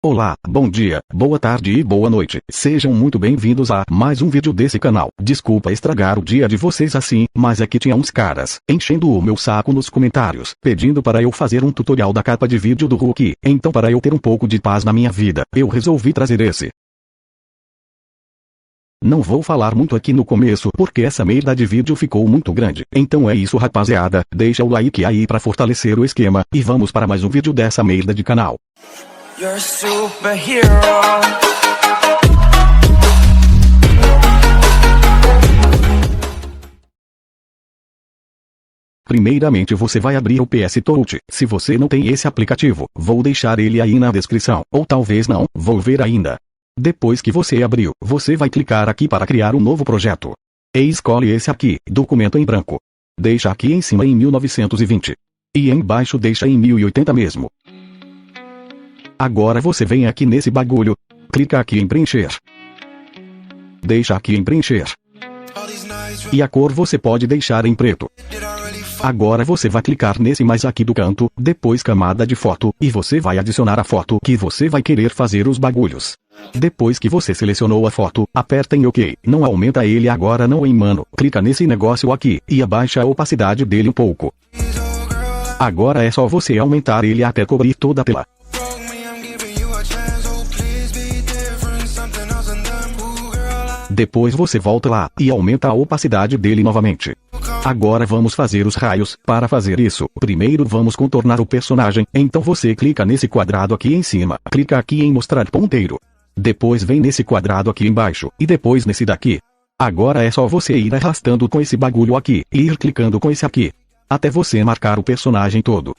Olá, bom dia, boa tarde e boa noite. Sejam muito bem-vindos a mais um vídeo desse canal. Desculpa estragar o dia de vocês assim, mas é que tinha uns caras enchendo o meu saco nos comentários, pedindo para eu fazer um tutorial da capa de vídeo do Hulk. Então, para eu ter um pouco de paz na minha vida, eu resolvi trazer esse. Não vou falar muito aqui no começo porque essa merda de vídeo ficou muito grande. Então é isso, rapaziada, deixa o like aí pra fortalecer o esquema, e vamos para mais um vídeo dessa merda de canal. You're a superhero. Primeiramente você vai abrir o PS Touch. Se você não tem esse aplicativo, vou deixar ele aí na descrição. Ou talvez não, vou ver ainda. Depois que você abriu, você vai clicar aqui para criar um novo projeto. E escolhe esse aqui, documento em branco. Deixa aqui em cima em 1920. E embaixo deixa em 1080 mesmo. Agora você vem aqui nesse bagulho. Clica aqui em preencher. Deixa aqui em preencher. E a cor você pode deixar em preto. Agora você vai clicar nesse mais aqui do canto, depois camada de foto, e você vai adicionar a foto que você vai querer fazer os bagulhos. Depois que você selecionou a foto, aperta em OK. Não aumenta ele agora não, hein, mano. Clica nesse negócio aqui, e abaixa a opacidade dele um pouco. Agora é só você aumentar ele até cobrir toda a tela. Depois você volta lá, e aumenta a opacidade dele novamente. Agora vamos fazer os raios. Para fazer isso, primeiro vamos contornar o personagem, então você clica nesse quadrado aqui em cima, clica aqui em mostrar ponteiro. Depois vem nesse quadrado aqui embaixo, e depois nesse daqui. Agora é só você ir arrastando com esse bagulho aqui, e ir clicando com esse aqui. Até você marcar o personagem todo.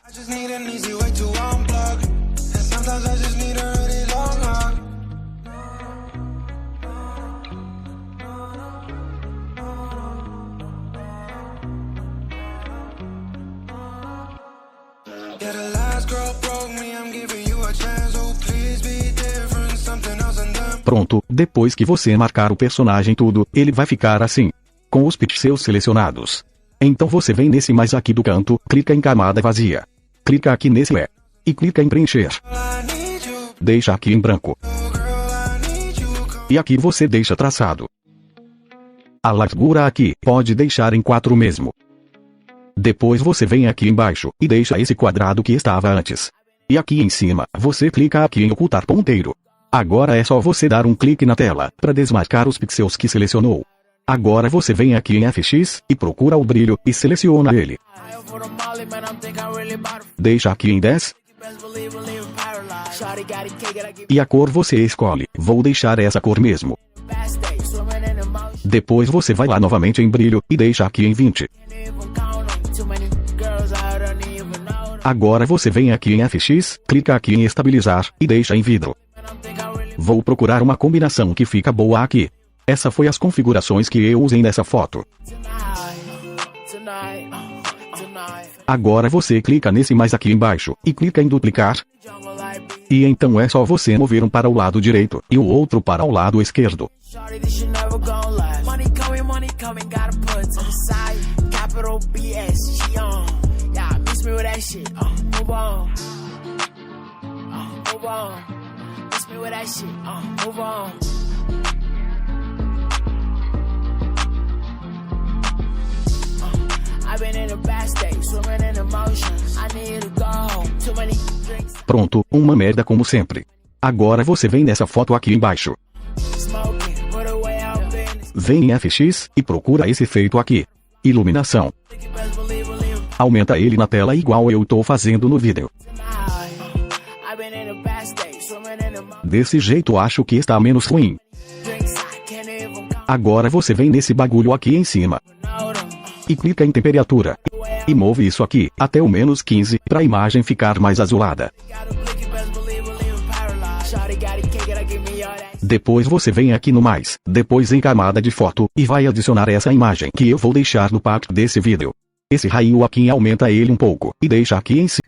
Pronto, depois que você marcar o personagem tudo, ele vai ficar assim. Com os pixels selecionados. Então você vem nesse mais aqui do canto, clica em camada vazia. Clica aqui nesse E. E clica em preencher. Deixa aqui em branco. E aqui você deixa traçado. A largura aqui, pode deixar em 4 mesmo. Depois você vem aqui embaixo, e deixa esse quadrado que estava antes. E aqui em cima, você clica aqui em ocultar ponteiro. Agora é só você dar um clique na tela, para desmarcar os pixels que selecionou. Agora você vem aqui em FX, e procura o brilho, e seleciona ele. Deixa aqui em 10. E a cor você escolhe, vou deixar essa cor mesmo. Depois você vai lá novamente em brilho, e deixa aqui em 20. Agora você vem aqui em FX, clica aqui em estabilizar, e deixa em vidro. Vou procurar uma combinação que fica boa aqui. Essa foi as configurações que eu usei nessa foto. Agora você clica nesse mais aqui embaixo, e clica em duplicar. E então é só você mover um para o lado direito, e o outro para o lado esquerdo. Pronto, uma merda como sempre. Agora você vem nessa foto aqui embaixo. Vem em FX, e procura esse efeito aqui. Iluminação. Aumenta ele na tela igual eu tô fazendo no vídeo. Desse jeito acho que está menos ruim. Agora você vem nesse bagulho aqui em cima. E clica em temperatura. E move isso aqui, até o menos 15, para a imagem ficar mais azulada. Depois você vem aqui no mais, depois em camada de foto, e vai adicionar essa imagem que eu vou deixar no part desse vídeo. Esse raio aqui aumenta ele um pouco, e deixa aqui em cima.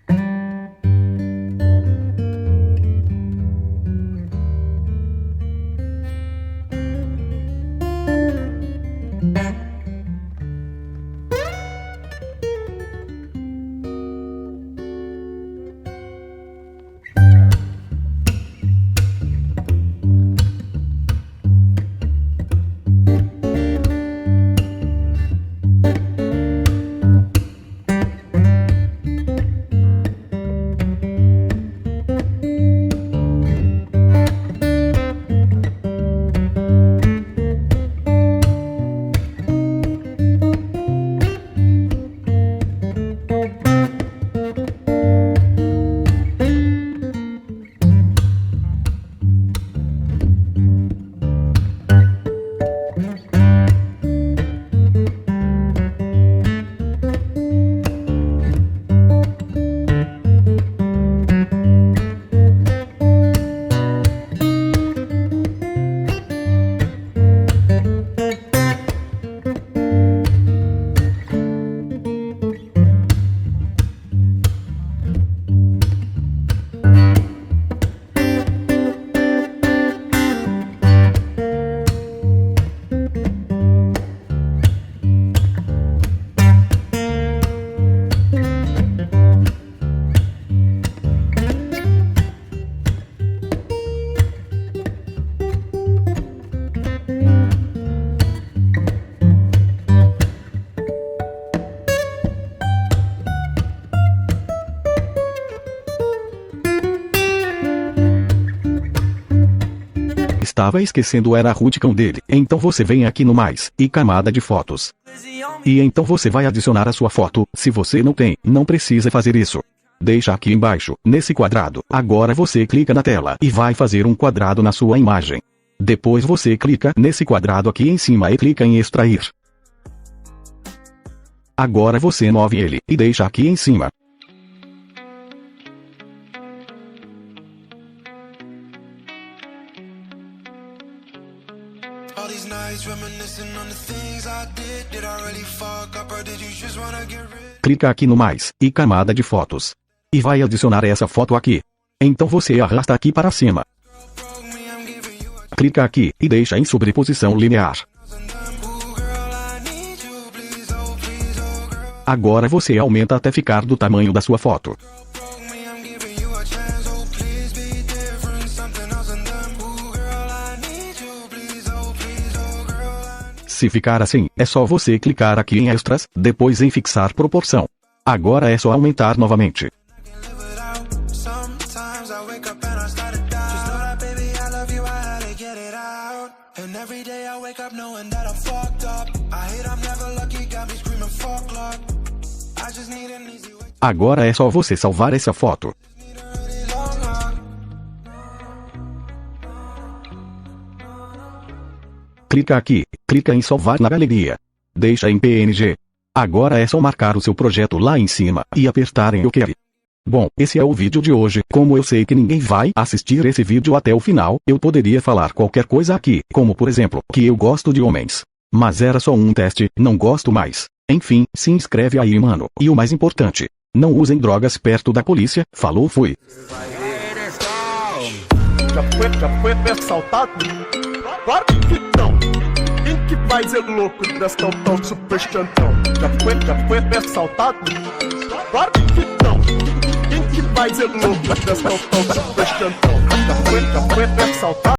estava esquecendo era a rootcam dele. Então você vem aqui no mais, e camada de fotos. E então você vai adicionar a sua foto. Se você não tem, não precisa fazer isso. Deixa aqui embaixo, nesse quadrado. Agora você clica na tela e vai fazer um quadrado na sua imagem. Depois você clica nesse quadrado aqui em cima e clica em extrair. Agora você move ele e deixa aqui em cima. Clica aqui no mais, e camada de fotos. E vai adicionar essa foto aqui. Então você arrasta aqui para cima. Clica aqui, e deixa em sobreposição linear. Agora você aumenta até ficar do tamanho da sua foto. Se ficar assim, é só você clicar aqui em extras, depois em fixar proporção. Agora é só aumentar novamente. Agora é só você salvar essa foto. Clica aqui, clica em salvar na galeria. Deixa em PNG. Agora é só marcar o seu projeto lá em cima e apertar em OK. Bom, esse é o vídeo de hoje. Como eu sei que ninguém vai assistir esse vídeo até o final, eu poderia falar qualquer coisa aqui, como por exemplo, que eu gosto de homens. Mas era só um teste, não gosto mais. Enfim, se inscreve aí, mano. E o mais importante, não usem drogas perto da polícia. Falou, fui. Já foi assaltado? Claro que não. Quem que vai ser louco dessa tal super chantão? Já foi assaltado? Claro que não. Quem que vai ser louco dessa tal super chantão? Já foi assaltado?